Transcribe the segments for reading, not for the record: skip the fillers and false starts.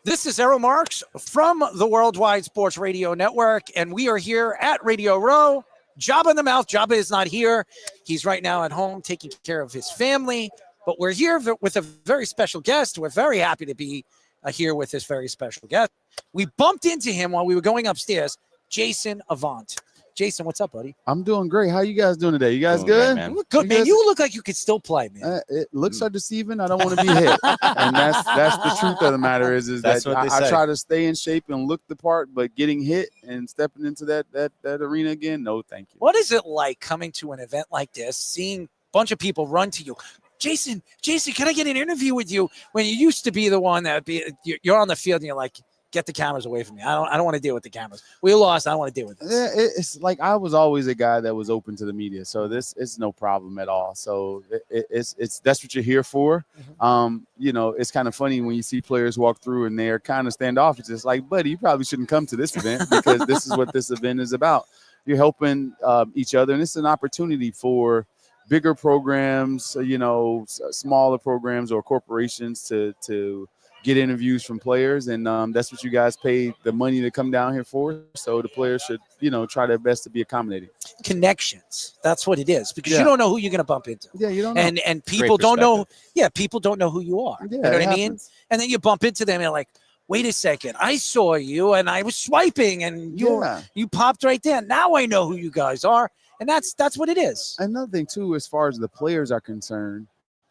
This is Errol Marks from the Worldwide Sports Radio Network, and we are here at Radio Row. Jabba in the mouth. Jabba is not here. He's right now at home taking care of his family, but we're here with a very special guest. We're very happy to be here with this very special guest. We bumped into him while we were going upstairs, Jason Avant. Jason, what's up, buddy? I'm doing great. How you guys doing today? You guys good? Great, man. You look good, man. You look like you could still play, man. Looks are deceiving. I don't want to be hit, and that's the truth of the matter. Is that I try to stay in shape and look the part, but getting hit and stepping into that arena again, no, thank you. What is it like coming to an event like this, seeing a bunch of people run to you? Jason, can I get an interview with you? When you used to be the one that you're on the field and you're like, get the cameras away from me. I don't want to deal with the cameras. We lost. I don't want to deal with this. Yeah, it's like I was always a guy that was open to the media, so this is no problem at all. So it's that's what you're here for. Mm-hmm. It's kind of funny when you see players walk through and they're kind of standoffish. It's like, buddy, you probably shouldn't come to this event because this is what this event is about. You're helping each other, and it's an opportunity for bigger programs, smaller programs or corporations to get interviews from players, and that's what you guys pay the money to come down here for. So the players should, try their best to be accommodating. Connections. That's what it is, because you don't know who you're going to bump into. Yeah, you don't know. And people don't know. Yeah, people don't know who you are. Yeah, you know what I mean? And then you bump into them and you're like, wait a second, I saw you and I was swiping and you popped right there. Now I know who you guys are. And that's what it is. Another thing too, as far as the players are concerned,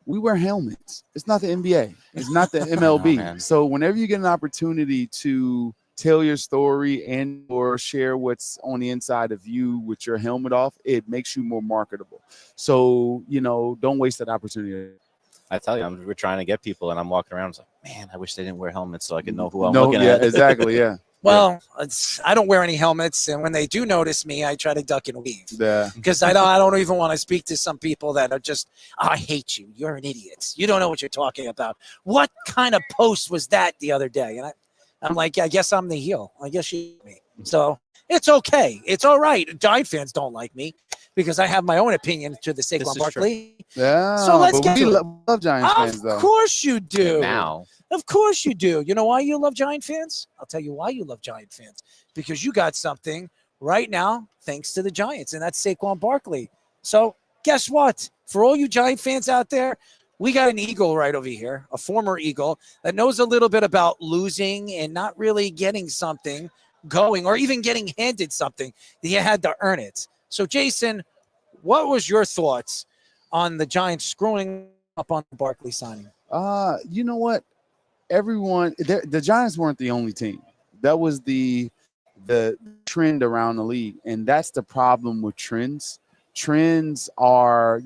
we wear helmets. It's not the NBA. It's not the MLB. So whenever you get an opportunity to tell your story and or share what's on the inside of you with your helmet off, it makes you more marketable. So, don't waste that opportunity. I tell you, we're trying to get people, and I'm walking around. It's like, man, I wish they didn't wear helmets so I could know who I'm looking at. Yeah, exactly, yeah. Well, I don't wear any helmets, and when they do notice me, I try to duck and weave. Yeah. Because I don't even want to speak to some people that are just, I hate you. You're an idiot. You don't know what you're talking about. What kind of post was that the other day? And I'm like, I guess I'm the heel. I guess you hate me. So it's okay. It's all right. Giant fans don't like me because I have my own opinion to the Saquon Barkley. Yeah. So let's get to it. Love Giants fans, though. Of course you do. Now. Of course you do. You know why you love Giant fans? I'll tell you why you love Giant fans. Because you got something right now thanks to the Giants, and that's Saquon Barkley. So guess what? For all you Giant fans out there, we got an Eagle right over here, a former Eagle that knows a little bit about losing and not really getting something going or even getting handed something. He had to earn it. So, Jason, what was your thoughts on the Giants screwing up on the Barkley signing? You know what? The Giants weren't the only team. That was the trend around the league, and that's the problem with trends. Trends are,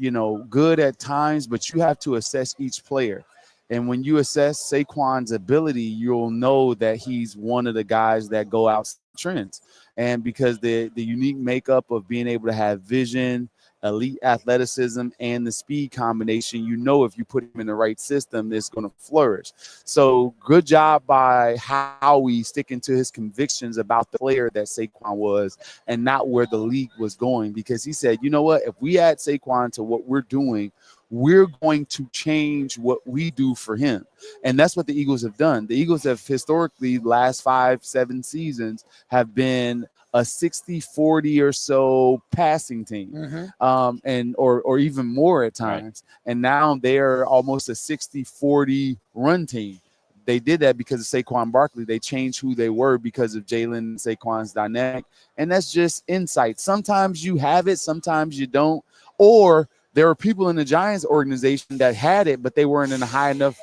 good at times, but you have to assess each player. And when you assess Saquon's ability, you'll know that he's one of the guys that go out trends. And because the unique makeup of being able to have vision, elite athleticism, and the speed combination, if you put him in the right system, it's going to flourish. So good job by Howie sticking to his convictions about the player that Saquon was and not where the league was going, because he said, you know what, if we add Saquon to what we're doing, we're going to change what we do for him. And that's what the Eagles have done. The Eagles have historically, last 5-7 seasons, have been a 60-40 or so passing team, and or even more at times. Right. And now they're almost a 60-40 run team. They did that because of Saquon Barkley. They changed who they were because of Jalen and Saquon's dynamic. And that's just insight. Sometimes you have it, sometimes you don't. Or there are people in the Giants organization that had it, but they weren't in a high enough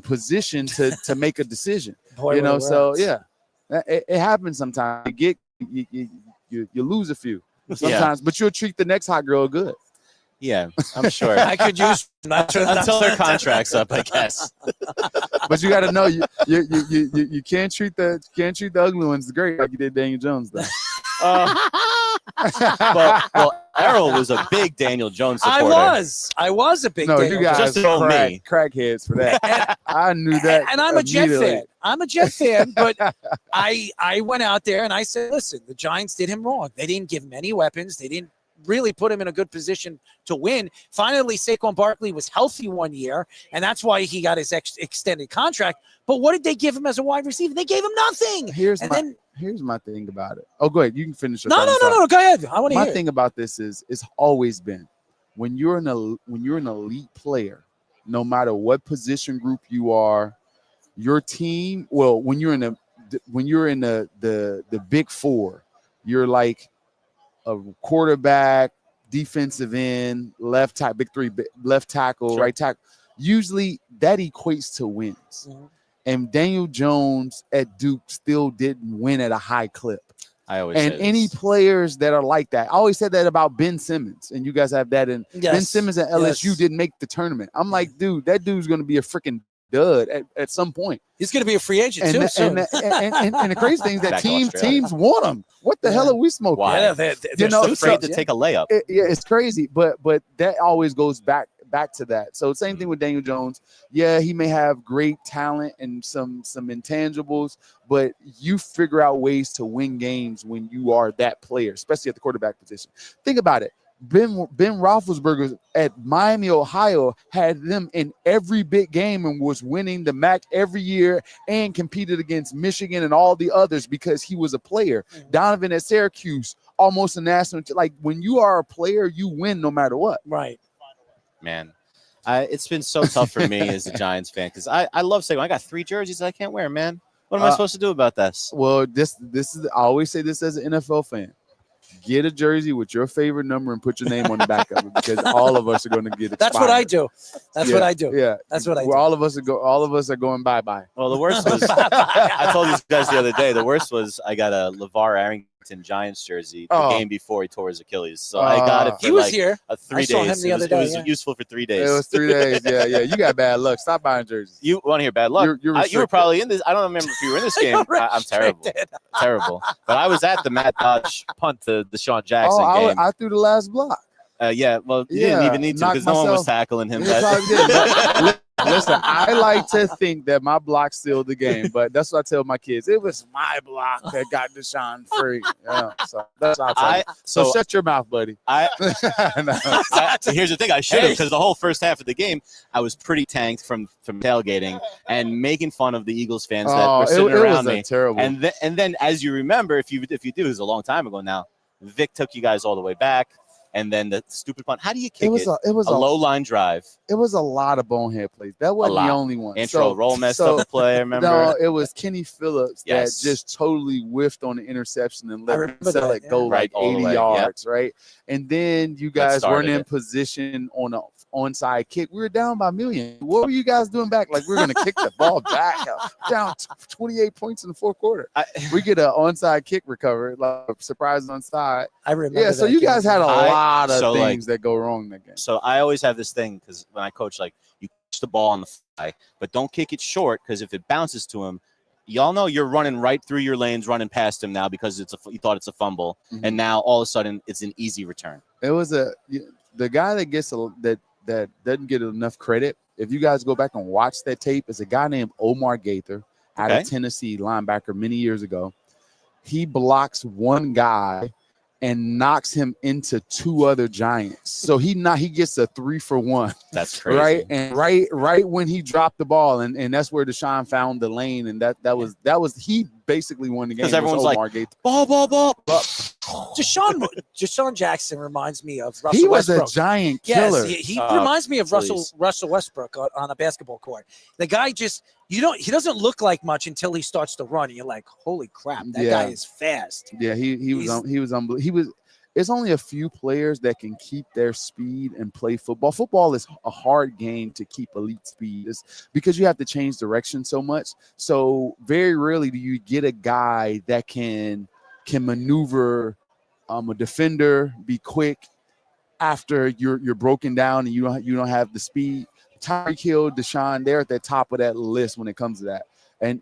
position to make a decision. So yeah, it happens sometimes. You lose a few sometimes, but you'll treat the next hot girl good. Yeah, I'm sure. I could use until their contract's up, I guess. But you got to know you can't treat the ugly ones great like you did Daniel Jones though. Well, Errol was a big Daniel Jones supporter. I was a big Daniel you guys just told me crackheads for that. I knew that. And I'm a Jet fan. I'm a Jet fan, but I went out there and I said, listen, the Giants did him wrong. They didn't give him any weapons. They didn't really put him in a good position to win. Finally, Saquon Barkley was healthy one year, and that's why he got his extended contract. But what did they give him as a wide receiver? They gave him nothing. Here's my thing about it. Oh, go ahead. You can finish. No. Go ahead. I want to hear. My thing about this is it's always been when you're an elite player, no matter what position group you are, your team. Well, when you're in the big four, you're like a quarterback, defensive end, left tackle, big three, left tackle, Sure. right tackle. Usually that equates to wins. Mhm. And Daniel Jones at Duke still didn't win at a high clip. I always And say any this. players that are like that, I always said that about Ben Simmons, and you guys have that in Yes. Ben Simmons at LSU Yes. didn't make the tournament. I'm like, dude, that dude's going to be a freaking dud at some point. He's going to be a free agent And, too. the, soon. and the crazy thing is that Back to Australia. teams want him. What the Yeah. hell are we smoking? Why? Yeah, You they're know, Too so afraid to take a layup. Yeah, it's crazy, but that always goes back to that. So same thing with Daniel Jones. Yeah, he may have great talent and some intangibles, but you figure out ways to win games when you are that player, especially at the quarterback position. Think about it. Ben Roethlisberger at Miami, Ohio, had them in every big game and was winning the MAC every year and competed against Michigan and all the others because he was a player. Mhm. Donovan at Syracuse, almost a national. Like when you are a player, you win no matter what. right. Man, it's been so tough for me as a Giants fan because I love Saquon. I got 3 jerseys I can't wear, man. What am I supposed to do about this? Well, this is. I always say this as an NFL fan. Get a jersey with your favorite number and put your name on the back of it because all of us are going to get expired. That's what I do. That's what I do. Yeah, That's what I Well, do. all of us are going bye-bye. Well, the worst was I told these guys the other day. The worst was I got a LeVar Arrington Giants jersey the game before he tore his Achilles. So I got it for He was like here. 3 I saw him days. the other day, It was yeah. useful for 3 days. It was 3 days. Yeah. You got bad luck. Stop buying jerseys. You want to hear bad luck? You're You were restricted. probably in this. I don't remember if you were in this game. I'm terrible. Restricted. Terrible. But I was at the Matt Dodge punt to the Deshaun Jackson game. I threw the last block. Yeah, well, you didn't even need to knocked because no one was myself- tackling him. You That probably did. But listen, I like to think that my block sealed the game, but that's what I tell my kids. It was my block that got Deshaun free. Yeah, so that's what I tell you. So shut your mouth, buddy. No. Here's the thing. I should have because the whole first half of the game, I was pretty tanked from tailgating and making fun of the Eagles fans that were sitting around me. Terrible. And then, as you remember, if you do, it was a long time ago now. Vic took you guys all the way back, and then the stupid punt. How do you kick it was a low line drive? It was a lot of bonehead plays. That wasn't lot. the only one. Intro roll messed up a play. I remember. No, it was Kenny Phillips Yes. that just totally whiffed on the interception and I let remember Sell that, it go yeah. like Right, all the 80 way, yards, right? And then you guys started weren't in it. position on an onside kick. We were down by a million. What were you guys doing back? Like we were going to kick the ball back. Down 28 points in the fourth quarter. We get an onside kick recovery, like a surprise onside. I remember. Yeah, so that you game. guys had a lot of so, things that go wrong in that game. So I always have this thing because when I coach, like you catch the ball on the fly, but don't kick it short because if it bounces to him, y'all know you're running right through your lanes, running past him now because you thought it's a fumble, Mhm. and now all of a sudden it's an easy return. It was the guy that gets that doesn't get enough credit. If you guys go back and watch that tape, is a guy named Omar Gaither out Okay. of Tennessee, linebacker many years ago. He blocks one guy and knocks him into 2 other Giants. So he gets a 3-for-1. That's crazy. Right. And right when he dropped the ball, and that's where Deshaun found the lane, and that was he basically won the game. Because everyone's like, Omar Gaither. ball. Deshaun Jackson reminds me of Russell He was Westbrook. a giant killer. Yes, he Oh, reminds me of please. Russell Westbrook on a basketball court. The guy just he doesn't look like much until he starts to run. And you're like, holy crap, that Yeah. guy is fast. Yeah, he was unbelievable. It's only a few players that can keep their speed and play football. Football is a hard game to keep elite speed. It's because you have to change direction so much. So very rarely do you get a guy that can maneuver a defender, be quick after you're broken down and you don't have the speed. Tyreek Hill, Deshaun, they're at the top of that list when it comes to that. And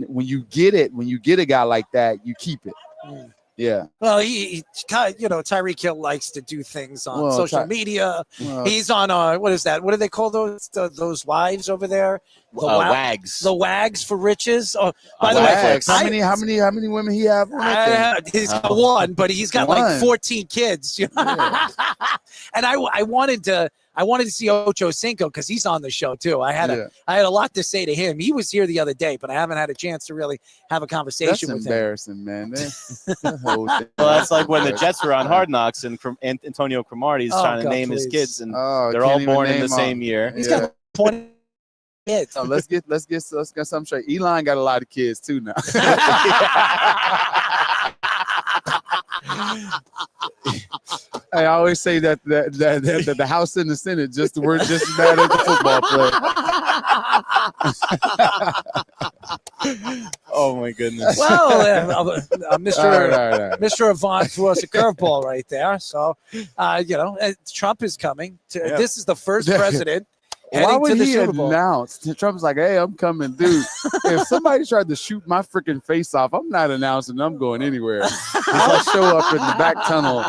when you get a guy like that, you keep it. Mm. Yeah. Well, he Tyreek Hill likes to do things on social media. He's on what is that? What do they call those wives over there? Wags. The wags for riches. Oh, by the Wags. way, how many women he have on that thing? He's got one, but he's got like 14 kids. You know? Yeah. And I wanted to see Ocho Cinco because he's on the show too. I had a lot to say to him. He was here the other day, but I haven't had a chance to really have a conversation with him. That's embarrassing, man. Well, that's like when the Jets were on Hard Knocks and Antonio Cromartie's trying to name his kids, and they're all born in the same year. He's got 20 kids. So let's get something straight. Elon got a lot of kids too now. I always say that the House and the Senate we're just as bad as the football player. Oh my goodness! Well, Mr. Avant threw us a curveball right there. So, Trump is coming. This is the first president. Why would he announce? Trump's like, hey, I'm coming, dude. If somebody tried to shoot my freaking face off, I'm not announcing I'm going anywhere. I'll show up in the back tunnel.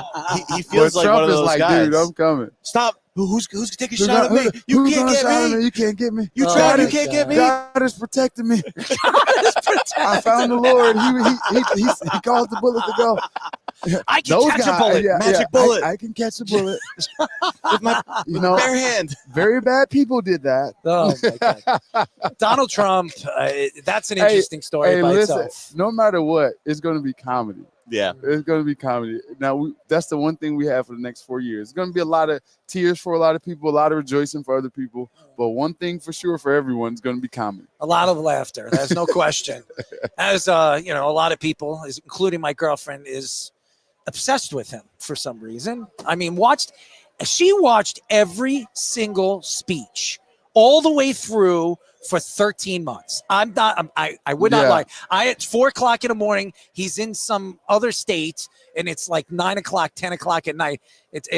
He feels like Trump one of those guys. Dude, I'm coming. Stop. Who's gonna take a shot at me? You can't get me. You can't get me. You tried. You can't get me. God is protecting me. I found the Lord. He caused the bullet to go. I can catch a bullet. Magic bullet. I can catch a bullet with my bare hand. Very bad people did that. Oh my God. Donald Trump. That's an interesting story by itself. No matter what, it's going to be comedy. Yeah, it's going to be comedy. Now, that's the one thing we have for the next 4 years. It's going to be a lot of tears for a lot of people, a lot of rejoicing for other people. But one thing for sure for everyone is going to be comedy. A lot of laughter. There's no question. As a lot of people, including my girlfriend, is obsessed with him for some reason. I mean, she watched every single speech all the way through for 13 months. I would not lie. It's 4:00 in the morning. He's in some other state, and it's like 9 o'clock, 10 o'clock at night,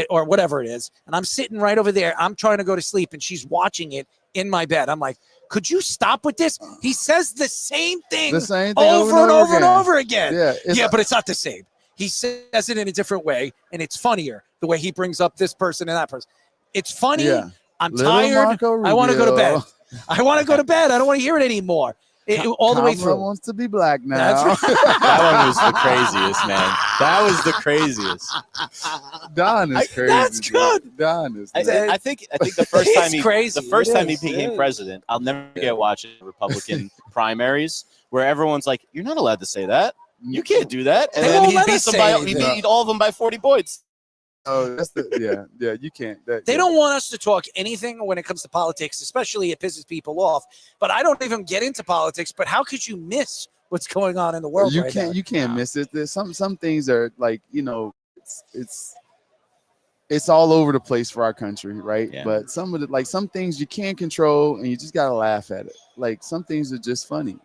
or whatever it is. And I'm sitting right over there. I'm trying to go to sleep, and she's watching it in my bed. I'm like, could you stop with this? He says the same thing over and over and over again. Yeah, but it's not the same. He says it in a different way, and it's funnier the way he brings up this person and that person. It's funny. Yeah. I'm tired. I want to go to bed. I want to go to bed. I don't want to hear it anymore. All the way through. Wants to be black now. That's right. That one was the craziest, man. That was the craziest. Don is crazy. That's good. Don is. I think the first time he became president, I'll never forget watching Republican primaries where everyone's like, "You're not allowed to say that. You can't do that." And then he beat all of them by 40 points. Oh, that's you can't. They don't want us to talk anything when it comes to politics, especially it pisses people off. But I don't even get into politics. But how could you miss what's going on in the world? You can't miss it. There's some things are like, it's all over the place for our country, right? Yeah. But some things you can't control, and you just gotta laugh at it. Like some things are just funny.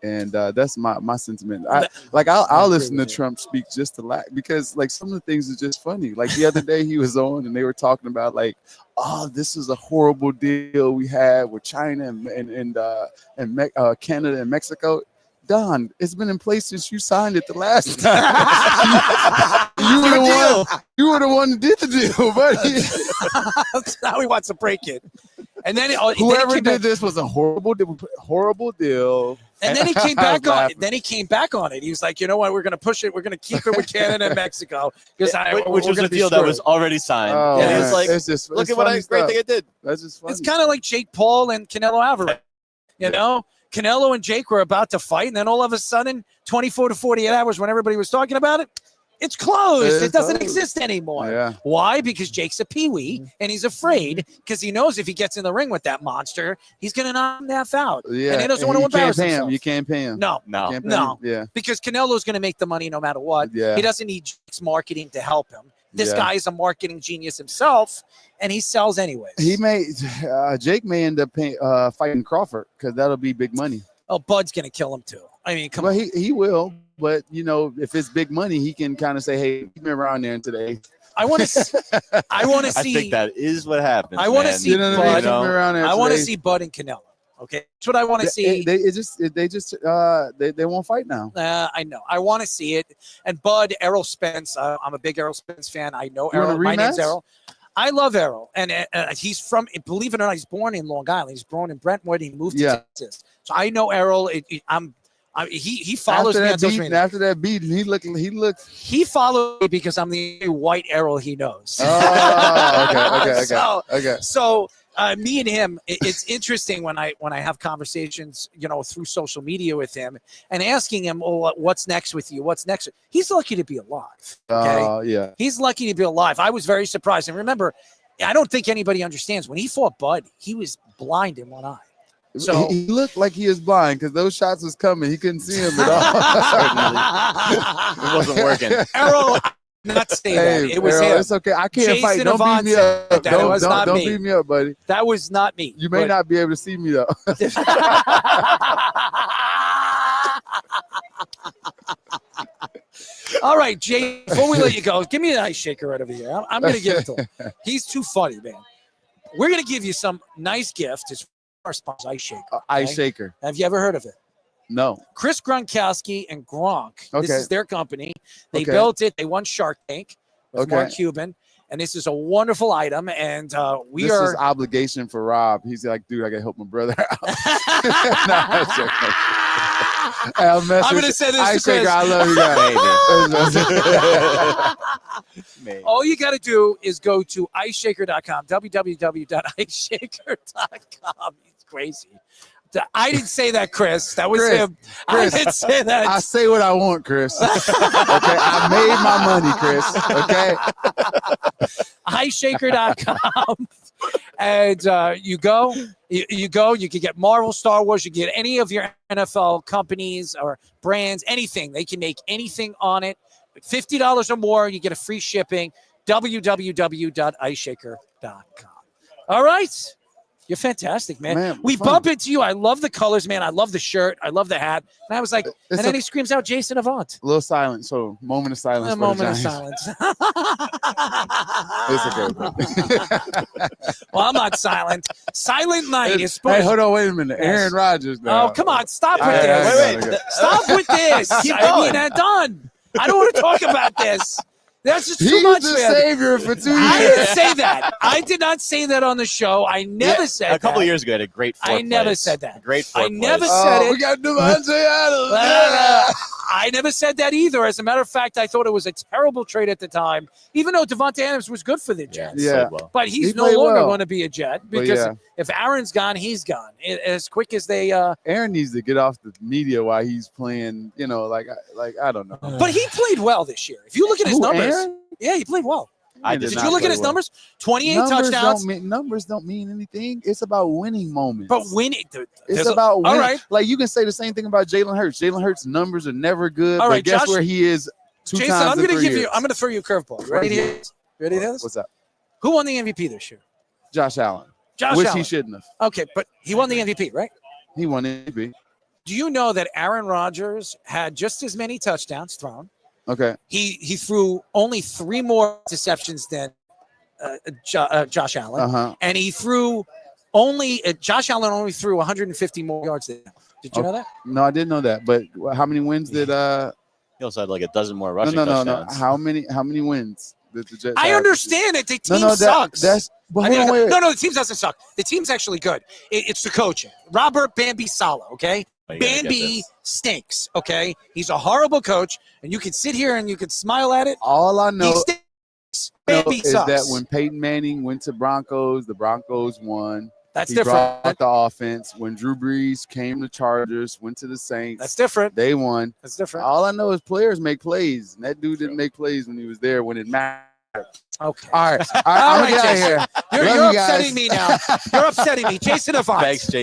And that's my sentiment. I'll listen to Trump speak just to laugh because like some of the things are just funny. Like the other day he was on and they were talking about like, oh, this is a horrible deal we had with China and Canada and Mexico. Don, it's been in place since you signed it the last time. You were the one that did the deal, buddy. Now he wants to break it. And then whoever did this was a horrible deal. And then he came back on it. Then he came back on it. He was like, you know what? We're going to push it. We're going to keep it with Canada and Mexico because which was a deal that was already signed. Oh, and it's like, look at what great thing it did. That's just funny. It's kind of like Jake Paul and Canelo Alvarez. You know, Canelo and Jake were about to fight, and then all of a sudden, 24 to 48 hours when everybody was talking about it, it's closed. It doesn't exist anymore. Yeah. Why? Because Jake's a peewee, and he's afraid because he knows if he gets in the ring with that monster, he's going to knock him half out. Yeah. And he doesn't want to embarrass himself. You can't pay him. No. Yeah. Because Canelo's going to make the money no matter what. Yeah. He doesn't need Jake's marketing to help him. This guy is a marketing genius himself, and he sells anyways. Jake may end up fighting Crawford because that'll be big money. Oh, Bud's going to kill him too. I mean, come on. He will. But, if it's big money, he can kind of say, hey, keep me around there today. I want to see. I think that is what happens. I want to see Bud. I want to see Bud and Canelo. Okay, that's what I want to see. They won't fight now. I know. I want to see it. And Bud, Errol Spence. I'm a big Errol Spence fan. I know You want Errol. a My name's rematch? Errol. I love Errol, and he's from. Believe it or not, he's born in Long Island. He's born in Brentwood. He moved to Texas, so I know Errol. He follows me on social media. After that beating, he looked. He followed me because I'm the only white Errol he knows. Oh, okay. So me and him, it's interesting when I have conversations, through social media with him and asking him, "Oh, what's next with you? What's next?" He's lucky to be alive. Okay, yeah. He's lucky to be alive. I was very surprised, and remember, I don't think anybody understands when he fought Bud, he was blind in one eye. So he looked like he was blind because those shots was coming. He couldn't see him at all. It wasn't working. Errol, not say that. It was Errol, him. It's okay. I can't Jason fight. Don't Avant beat me up. Don't me. beat me up, buddy. That was not me. You may not be able to see me though. All right, Jay, before we let you go, give me an ice shaker right over here. I'm going to give it to him. He's too funny, man. We're going to give you some nice gift. It's our sponsor, Ice Shaker. Okay? Ice Shaker. Have you ever heard of it? No. Chris Gronkowski and Gronk. Okay. This is their company. They built it. They won Shark Tank with Mark Cuban. And this is a wonderful item. And this is obligation for Rob. He's like, dude, I got to help my brother out. I'm going to say this Ice to Chris. Shaker, I love you guys. All you got to do is go to iceshaker.com, www.iceshaker.com. He's crazy. I didn't say that, Chris. That was him. Chris, I didn't say that. I say what I want, Chris. Okay, I made my money, Chris. Okay. Iceshaker.com. And you go, you can get Marvel, Star Wars, you can get any of your NFL companies or brands, anything. They can make anything on it. $50 or more, you get a free shipping. www.iceshaker.com. All right. You're fantastic, man. We bump into you. I love the colors, man. I love the shirt. I love the hat. And I was like, and then he screams out Jason Avant. A little silence. So moment of silence. A moment of silence. It's okay. Well, I'm not silent. Silent night is supposed. Hey, hold on. Wait a minute. Aaron Rodgers. Now. Oh, come on. Stop with this. Wait. Stop with this. Keep I going. mean, done. I don't want to talk about this. That's just too He's much, the man. savior for 2 years. I didn't say that. I did not say that on the show. I never said that. A couple of years ago, I had a great fourth I never place. said that. Great fourth I never place. said it. We got Devontae Adams. I never said that either. As a matter of fact, I thought it was a terrible trade at the time, even though Devontae Adams was good for the Jets. Yeah. But he's He no played longer well. going to be a Jet because if Aaron's gone, he's gone. As quick as they Aaron needs to get off the media while he's playing, like I don't know. But he played well this year. If you look at his numbers, Aaron? Yeah, he played well. Did you look at his numbers? 28 touchdowns. Numbers don't mean anything. It's about winning moments. But winning. It's about winning. All right. Like you can say the same thing about Jalen Hurts. Jalen Hurts' numbers are never good. All right, but guess Josh, where he is Jason, times I'm going to in 3 give years. you. I'm going to throw you a curveball. Ready to hear this? Ready to hear this? What's up? Who won the MVP this year? Josh Allen. Josh Allen. He shouldn't have. Okay, but he won the MVP, right? He won MVP. Do you know that Aaron Rodgers had just as many touchdowns thrown? Okay. He threw only 3 more interceptions than Josh Allen, and he threw Josh Allen only threw 150 more yards than him. Did you know that? No, I didn't know that. But how many wins did He also had like a dozen more rushing touchdowns. No. How many wins did the Jets I have? understand it. The team sucks. No, the team doesn't suck. The team's actually good. It's the coaching. Robert Bambi Saleh, okay? Bambi stinks, okay? He's a horrible coach, and you can sit here and you can smile at it. All I know Bambi is sucks. that when Peyton Manning went to Broncos, the Broncos won. That's he different. brought the offense. When Drew Brees came to Chargers, went to the Saints. That's different. They won. That's different. All I know is players make plays. And that dude didn't make plays when he was there when it mattered. Okay. All right. I'm going to get out of here. You're upsetting me now. You're upsetting me. Jason Avant. Thanks, Jason.